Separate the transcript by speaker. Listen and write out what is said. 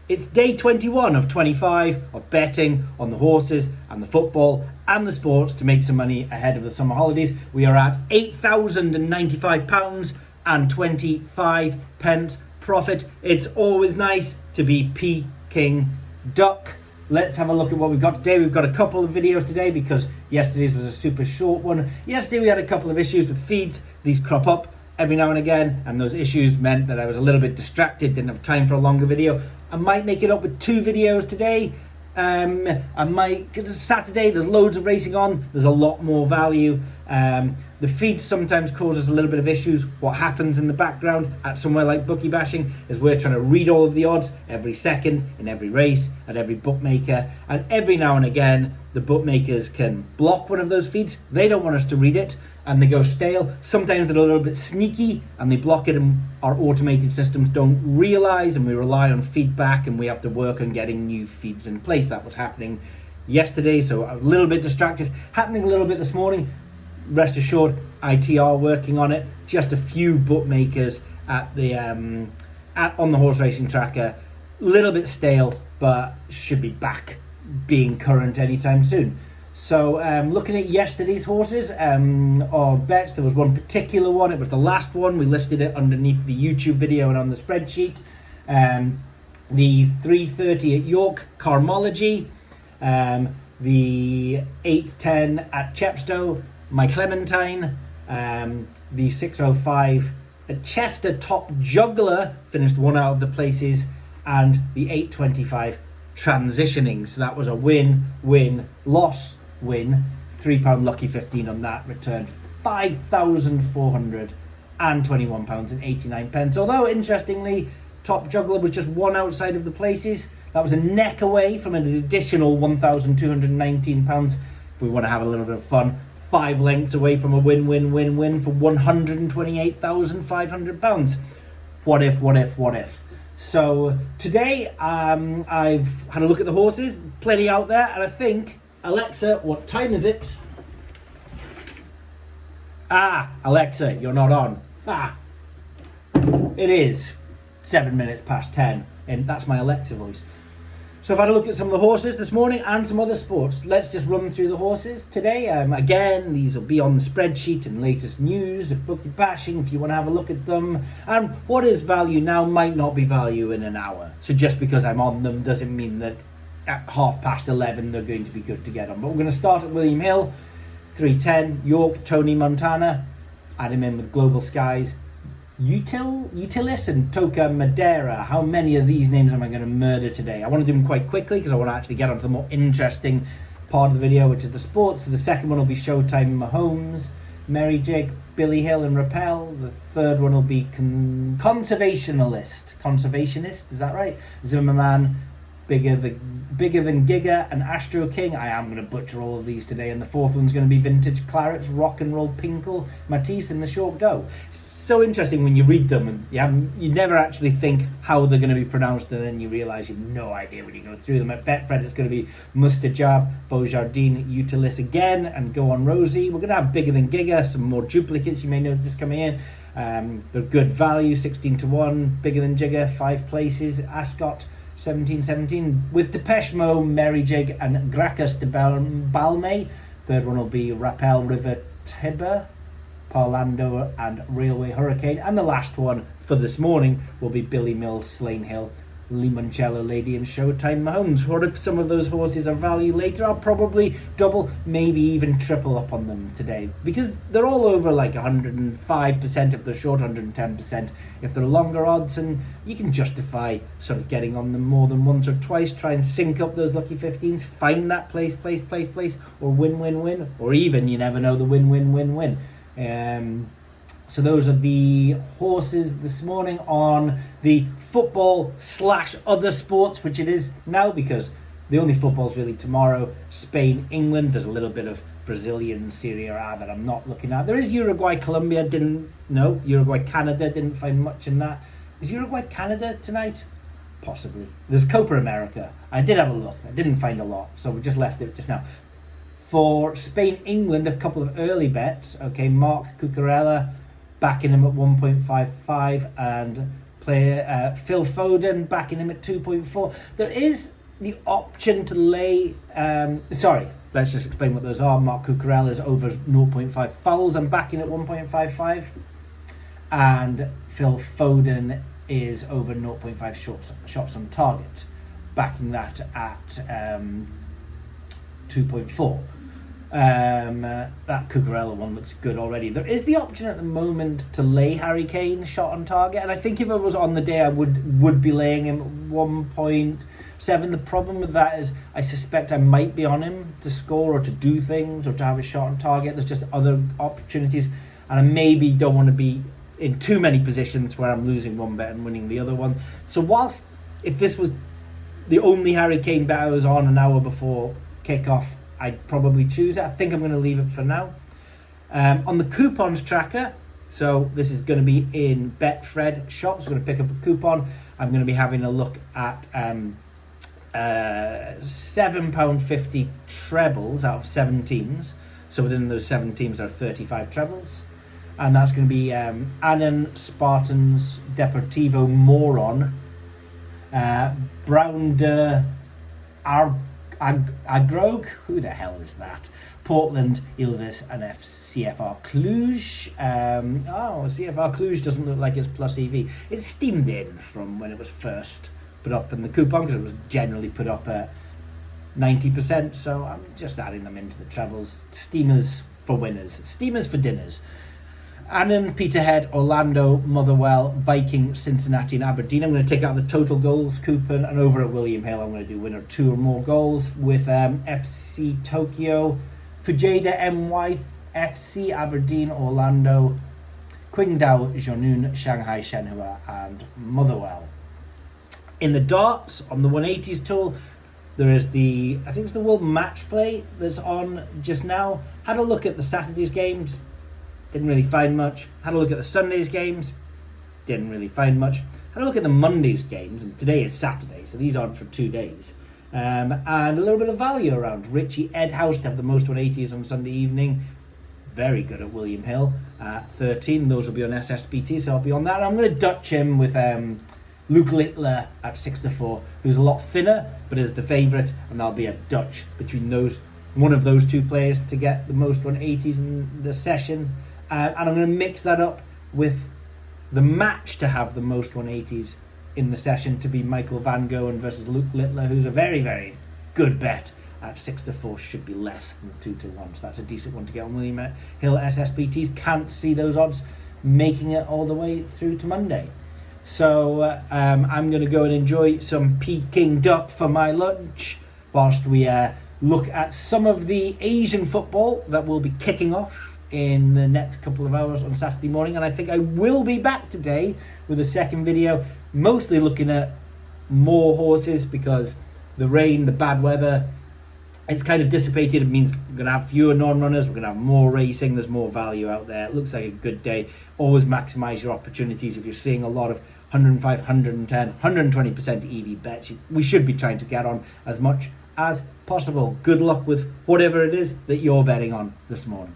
Speaker 1: It's day 21 of 25 of betting on the horses and the football and the sports to make some money ahead of the summer holidays. We are at £8,095 and 25 pence profit. It's always nice to be Peking duck. Let's have a look at what we've got today. We've got a couple of videos today because yesterday's was a super short one. Yesterday we had a couple of issues with feeds. These crop up every now and again, and those issues meant that I was a little bit distracted, didn't have time for a longer video. I might make it up with 2 videos today. It's Saturday, there's loads of racing on, there's a lot more value. The feed sometimes causes a little bit of issues. What happens in the background at somewhere like Bookie Bashing is we're trying to read all of the odds every second in every race at every bookmaker, and every now and again the bookmakers can block one of those feeds. They don't want us to read it and they go stale. Sometimes they're a little bit sneaky and they block it, and our automated systems don't realize, and we rely on feedback and we have to work on getting new feeds in place. That was happening yesterday, so a little bit distracted. Happening a little bit this morning. Rest assured, IT are working on it. Just a few bookmakers at the on the horse racing tracker, a little bit stale, but should be back being current anytime soon. So looking at yesterday's horses or bets, there was one particular one. It was the last one. We listed it underneath the YouTube video and on the spreadsheet. The 3:30 at York, Carmology. The 8:10 at Chepstow, My Clementine. The 6:05 at Chester, Top Juggler, finished one out of the places. And the 8:25 Transitioning. So that was a win, loss, win. £3 lucky 15 on that, returned £5,421 and 89 pence. Although interestingly, Top Juggler was just one outside of the places. That was a neck away from an additional £1,219. If we want to have a little bit of fun, 5 lengths away from a win for £128,500. What if? So today I've had a look at the horses, plenty out there, and I think, Alexa, what time is it? Alexa, you're not on. It is 7 minutes past 10, and that's my Alexa voice. So I've had a look at some of the horses this morning and some other sports. Let's just run through the horses today. Again, these will be on the spreadsheet and latest news of Bookie Bashing if you want to have a look at them. And what is value now might not be value in an hour. So just because I'm on them doesn't mean that at 11:30 they're going to be good to get on. But we're going to start at William Hill, 3:10, York, Tony Montana. Add him in with Global Skies, Utilis and Toca Madeira. How many of these names am I going to murder today? I want to do them quite quickly because I want to actually get onto the more interesting part of the video, which is the sports. So the second one will be Showtime Mahomes, Mary Jig, Billy Hill and Rappel. The third one will be Conservationist, is that right? Zimmerman, Bigger Than Giga and Astro King. I am going to butcher all of these today. And the fourth one's going to be Vintage Clarets, Rock and Roll Pinkle, Matisse and the Short Go. So interesting when you read them, and you never actually think how they're going to be pronounced, and then you realise you've no idea when you go through them. At Betfred it's going to be Mustajab, Beaujardin, Utilis again, and Go On Rosie. We're going to have Bigger Than Giga, some more duplicates you may notice coming in. They're good value, 16-1. Bigger Than Jigger, 5 places. Ascot, 17-17 with Depeche Mode, Mary Jig and Gracchus de Balme. Third one will be Rappel, River Tiber, Parlando and Railway Hurricane. And the last one for this morning will be Billy Mills, Slane Hill, Limoncello Lady and Showtime Mahomes. What if some of those horses are value later? I'll probably double, maybe even triple up on them today, because they're all over like 105% if they're short, 110% if they're longer odds, and you can justify sort of getting on them more than once or twice. Try and sync up those lucky 15s, find that place, or win, or even, you never know, the win. So those are the horses this morning on the football / other sports, which it is now because the only football's really tomorrow. Spain, England. There's a little bit of Brazilian Serie A that I'm not looking at. There is Uruguay, Colombia. Uruguay, Canada. Didn't find much in that. Is Uruguay, Canada tonight? Possibly. There's Copa America. I did have a look. I didn't find a lot, so we just left it just now. For Spain, England, a couple of early bets. Okay, Mark Cucurella, backing him at 1.55 and player. Phil Foden, backing him at 2.4. There is the option to lay... let's just explain what those are. Mark Cucurella is over 0.5 fouls. I'm backing at 1.55. And Phil Foden is over 0.5 shots on target, backing that at 2.4. That Cucurella one looks good already. There is the option at the moment to lay Harry Kane shot on target, and I think if it was on the day, I would be laying him at 1.7. The problem with that is I suspect I might be on him to score or to do things or to have a shot on target. There's just other opportunities, and I maybe don't want to be in too many positions where I'm losing one bet and winning the other one. So whilst if this was the only Harry Kane bet I was on an hour before kickoff, I'd probably choose it. I think I'm going to leave it for now. On the coupons tracker, so this is going to be in Betfred shops. I'm going to pick up a coupon. I'm going to be having a look at £7.50 trebles out of 7 teams. So within those 7 teams, there are 35 trebles. And that's going to be Annan, Spartans, Deportivo, Moron, Brounder, Agrog, who the hell is that? Portland, Ilves, and CFR Cluj. CFR Cluj doesn't look like it's plus EV. It's steamed in from when it was first put up in the coupon, because it was generally put up at 90%. So I'm just adding them into the trebles. Steamers for winners, steamers for dinners. Annan, Peterhead, Orlando, Motherwell, Viking, Cincinnati and Aberdeen. I'm going to take out the total goals coupon, and over at William Hill I'm going to do winner 2 or more goals with FC Tokyo, Fujeda, MY, FC Aberdeen, Orlando, Qingdao, Jeonnun, Shanghai Shenhua and Motherwell. In the darts, on the 180s tool, there is I think it's the World Match Play that's on just now. Had a look at the Saturday's games. Didn't really find much. Had a look at the Sunday's games. Didn't really find much. Had a look at the Monday's games, and today is Saturday, so these aren't for 2 days. And a little bit of value around. Richie Edhouse to have the most 180s on Sunday evening. Very good at William Hill. 13. Those will be on SSBT, so I'll be on that. And I'm going to Dutch him with Luke Littler at 6-4, who's a lot thinner, but is the favourite, and that'll be a Dutch between one of those 2 players to get the most 180s in the session. And I'm going to mix that up with the match to have the most 180s in the session to be Michael Van Gogh versus Luke Littler, who's a very, very good bet at 6-4, should be less than 2-1. So that's a decent one to get on William Hill SSBTs. Can't see those odds making it all the way through to Monday. So I'm going to go and enjoy some Peking duck for my lunch whilst we look at some of the Asian football that will be kicking off in the next couple of hours on Saturday morning. And I think I will be back today with a second video, mostly looking at more horses, because the rain, the bad weather, it's kind of dissipated. It means we're going to have fewer non-runners, we're going to have more racing, there's more value out there. It looks like a good day. Always maximize your opportunities. If you're seeing a lot of 105, 110, 120% EV bets, we should be trying to get on as much as possible. Good luck with whatever it is that you're betting on this morning.